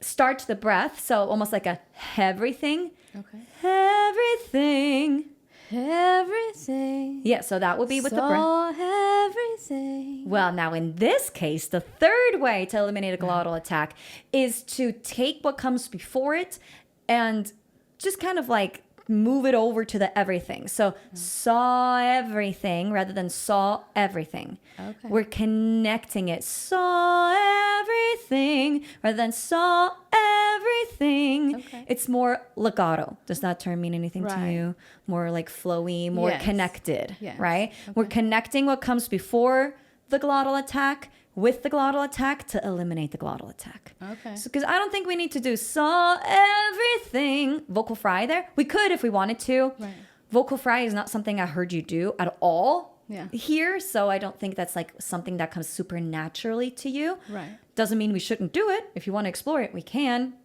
start the breath. So almost like a everything. Okay. Everything. Everything. Yeah, so that would be with the breath. Everything. Well, now in this case, the third way to eliminate a glottal attack is to take what comes before it and just kind of like move it over to the everything. So saw everything rather than saw everything. Okay. We're connecting it. Saw everything rather than saw everything. Okay. It's more legato. Does that term mean anything to you? More like flowy, more connected, right? Okay. We're connecting what comes before the glottal attack with the glottal attack to eliminate the glottal attack. Okay. So, because I don't think we need to do saw everything vocal fry there. We could if we wanted to. Right. Vocal fry is not something I heard you do at all here. So I don't think that's like something that comes super naturally to you. Right. Doesn't mean we shouldn't do it. If you want to explore it, we can.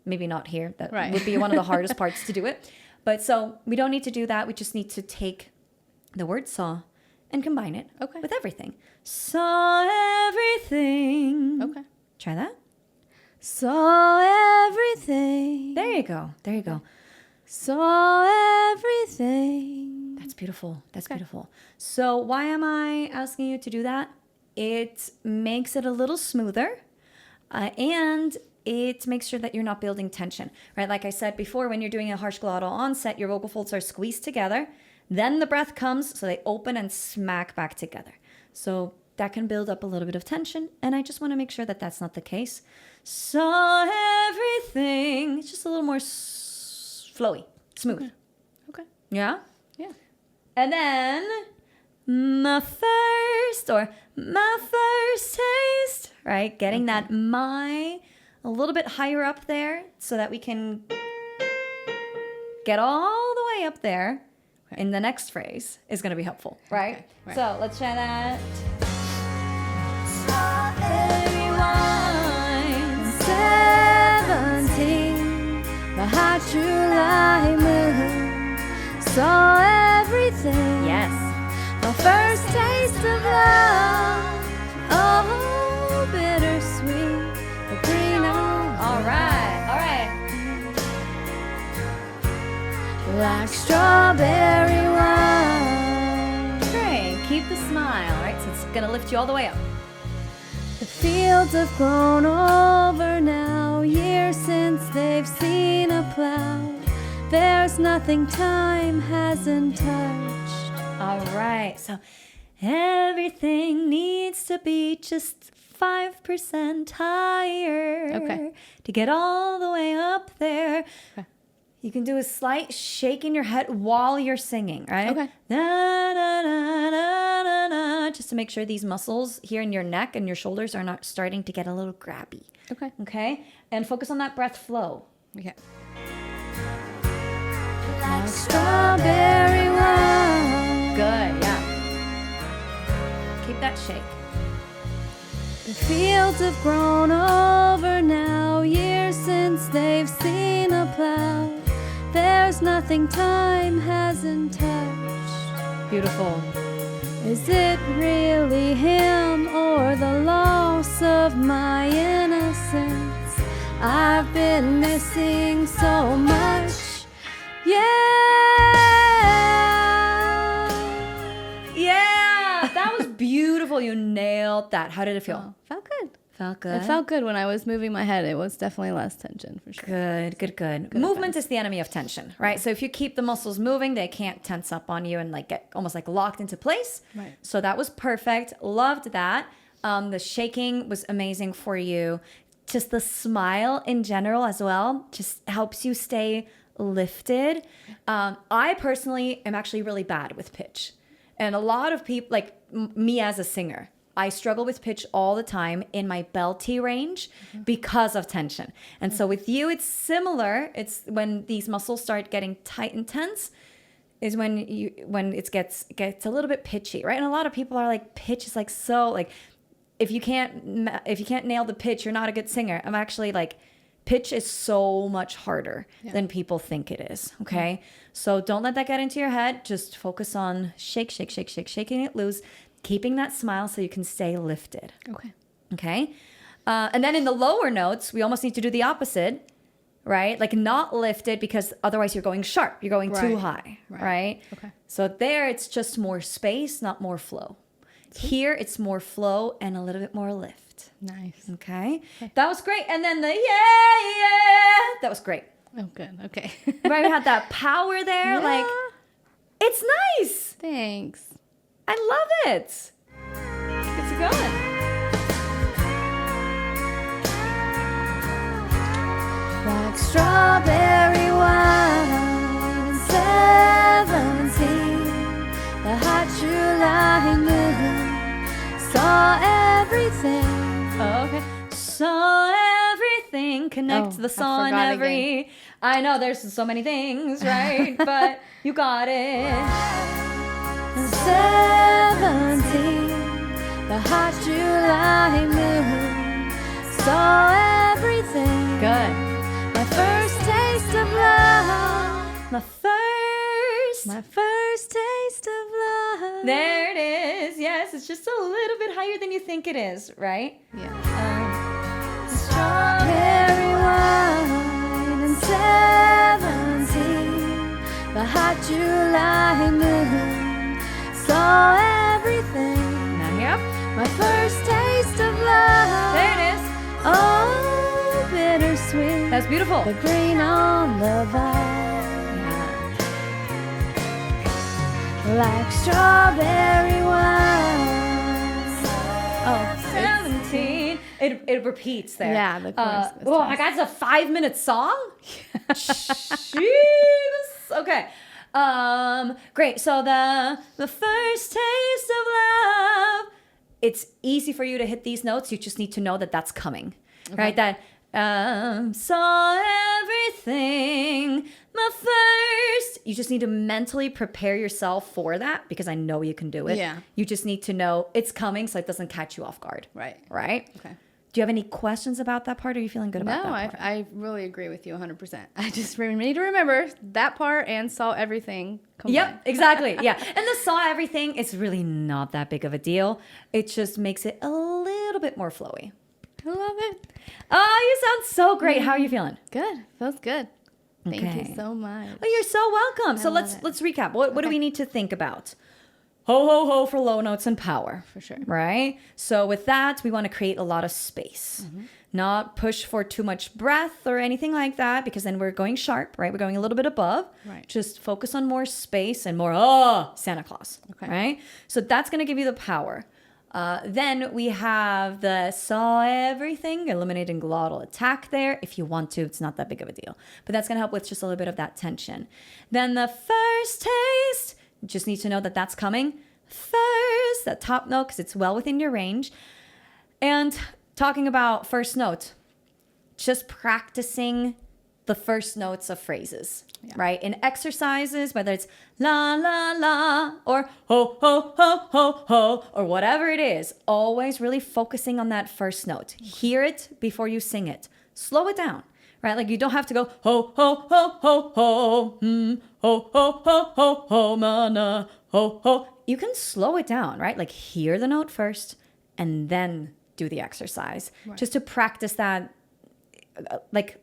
Maybe not here. That would be one of the hardest parts to do it. But so we don't need to do that. We just need to take the word saw and combine it with everything. Saw everything. Okay. Try that. Saw everything. There you go. There you go. Saw everything. That's beautiful. That's beautiful. So why am I asking you to do that? It makes it a little smoother and it makes sure that you're not building tension, right? Like I said before, when you're doing a harsh glottal onset, your vocal folds are squeezed together. Then the breath comes, so they open and smack back together. So that can build up a little bit of tension, and I just want to make sure that that's not the case. Saw everything. It's just a little more flowy, smooth. Okay. Yeah? Yeah. And then my first taste, right? Getting that my a little bit higher up there so that we can get all the way up there. In the next phrase is going to be helpful, right? Okay, right? So let's try that. Saw everyone 17, the hot July moon, saw everything. Yes. The first taste of love, oh, bittersweet, the green of. All right, all right. Like strawberry wine. Great. Keep the smile, right? So it's going to lift you all the way up. The fields have grown over now, years since they've seen a plow. There's nothing time hasn't touched. All right. So everything needs to be just 5% higher. Okay. To get all the way up there. Okay. You can do a slight shake in your head while you're singing, right? Okay. Na, na, na, na, na, na, just to make sure these muscles here in your neck and your shoulders are not starting to get a little grabby. Okay. Okay? And focus on that breath flow. Okay. Like strawberry wine. Good, yeah. Keep that shake. The fields have grown over now, years since they've seen a plow. There's nothing time hasn't touched. Beautiful. Is it really him or the loss of my innocence? I've been missing so much. Yeah. Yeah, that was beautiful. You nailed that. How did it feel? Oh, felt good. Felt good. It felt good when I was moving my head. It was definitely less tension for sure. Good. Movement is the enemy of tension, right? So if you keep the muscles moving, they can't tense up on you and like get almost like locked into place. Right. So that was perfect. Loved that. The shaking was amazing for you. Just the smile in general as well just helps you stay lifted. I personally am actually really bad with pitch. And a lot of people, like me as a singer, I struggle with pitch all the time in my belty range because of tension. And so with you, it's similar. It's when these muscles start getting tight and tense is when it gets a little bit pitchy, right? And a lot of people are like, pitch is like so like, if you can't nail the pitch, you're not a good singer. I'm actually like, pitch is so much harder than people think it is. Okay, so don't let that get into your head. Just focus on shaking it loose. Keeping that smile so you can stay lifted. Okay. And then in the lower notes, we almost need to do the opposite, right? Like not lifted because otherwise you're going sharp. You're going too high, right? Okay. So there it's just more space, not more flow. Here it's more flow and a little bit more lift. Nice. Okay. That was great. And then the yeah. That was great. Oh, good. Okay. Right, we had that power there. Yeah. Like, it's nice. Thanks. I love it. It's good. Like strawberry wine in 17, the hot July moon saw everything. Oh, okay. Saw everything. Connect the saw and every. Again. I know there's so many things, right? But you got it. 17, the hot July moon saw everything. Good. My first taste of love. My first taste of love. There it is. Yes, it's just a little bit higher than you think it is, right? Yeah. Strawberry wine and 17, the hot July moon saw everything. Now here. My first taste of love. There it is. Oh, bittersweet. That's beautiful. The green on the vine. Like strawberry wine. Oh, 17. It repeats there. Yeah, the chorus. Oh my God, it's a 5-minute song? Jeez. Okay. Great. So the first taste of love. It's easy for you to hit these notes. You just need to know that that's coming. Okay. Right? That saw everything. My first. You just need to mentally prepare yourself for that because I know you can do it. Yeah. You just need to know it's coming so it doesn't catch you off guard. Right. Right? Okay. Do you have any questions about that part? Or are you feeling good about that part? No, I really agree with you 100%. I just need to remember that part and saw everything combined. Yep, exactly. Yeah. And the saw everything, it's really not that big of a deal. It just makes it a little bit more flowy. I love it. Oh, you sound so great. How are you feeling? Good. Feels good. Thank Okay. you so much. Oh, you're so welcome. So love let's it. recap. What do we need to think about? Ho, ho, ho for low notes and power. For sure. Right? So with that, we want to create a lot of space. Not push for too much breath or anything like that because then we're going sharp, right? We're going a little bit above. Right. Just focus on more space and more, Santa Claus. Okay. Right? So that's going to give you the power. Then we have the saw everything, eliminating glottal attack there. If you want to, it's not that big of a deal. But that's going to help with just a little bit of that tension. Then the first taste, just need to know that that's coming first, that top note, because it's well within your range. And talking about first note, just practicing the first notes of phrases, right? In exercises, whether it's la, la, la, or ho, ho, ho, ho, ho, or whatever it is, always really focusing on that first note. Hear it before you sing it. Slow it down, right? Like you don't have to go ho, ho, ho, ho, ho, ho, ho, ho, ho, ho, mana, ho, ho. You can slow it down, right? Like hear the note first and then do the exercise, just to practice that, like,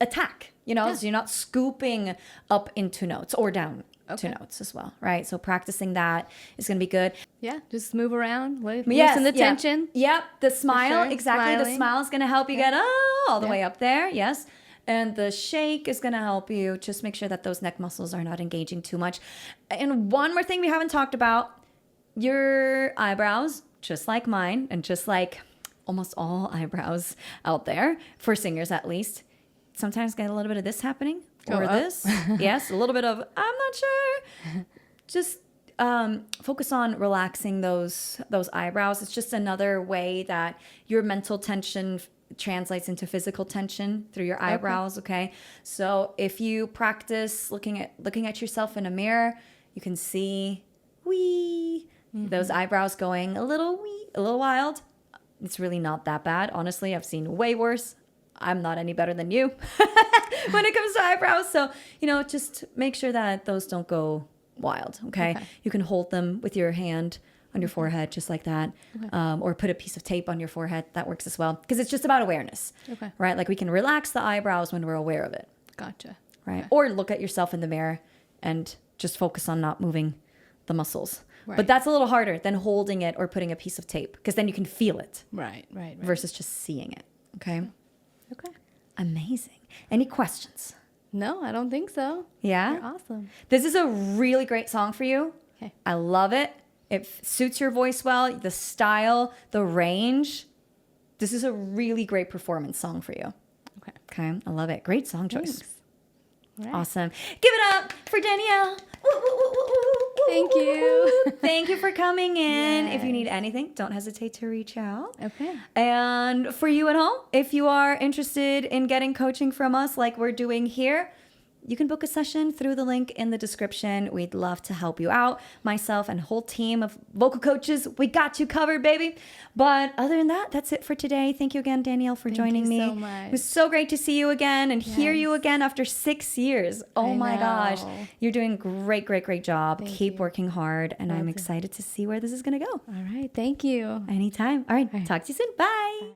attack, so you're not scooping up into notes or down to notes as well, right? So practicing that is going to be good. Yeah, just move around, loosen the tension. Yep, the smile, exactly. Smiling. The smile is going to help you get all the way up there, yes. And the shake is going to help you just make sure that those neck muscles are not engaging too much. And one more thing we haven't talked about, your eyebrows, just like mine, and just like almost all eyebrows out there, for singers at least, sometimes get a little bit of this happening or this. Yes, a little bit of, I'm not sure. Just focus on relaxing those eyebrows. It's just another way that your mental tension translates into physical tension through your eyebrows, okay? So if you practice looking at yourself in a mirror, you can see those eyebrows going a little wild. It's really not that bad. Honestly, I've seen way worse. I'm not any better than you when it comes to eyebrows. So, just make sure that those don't go wild, okay? You can hold them with your hand on your forehead, just like that. Or put a piece of tape on your forehead. That works as well. Because it's just about awareness, right? Like we can relax the eyebrows when we're aware of it. Gotcha. Right? Okay. Or look at yourself in the mirror and just focus on not moving the muscles. Right. But that's a little harder than holding it or putting a piece of tape, because then you can feel it. Right. Versus just seeing it. Okay? Okay. Amazing. Any questions? No, I don't think so. Yeah? You're awesome. This is a really great song for you. Okay. I love it. It suits your voice well, the style, the range. This is a really great performance song for you. Okay. I love it. Great song choice. Thanks. Right. Awesome. Give it up for Danielle. Thank you. Thank you for coming in. Yes. If you need anything, don't hesitate to reach out. Okay. And for you at home, if you are interested in getting coaching from us like we're doing here, you can book a session through the link in the description. We'd love to help you out. Myself and a whole team of vocal coaches, we got you covered, baby. But other than that, that's it for today. Thank you again, Danielle, for joining me. Thank you so much. It was so great to see you again and hear you again after 6 years. Oh my gosh. You're doing great, great, great job. Keep working hard. And I'm excited to see where this is going to go. All right. Thank you. Anytime. All right. Talk to you soon. Bye.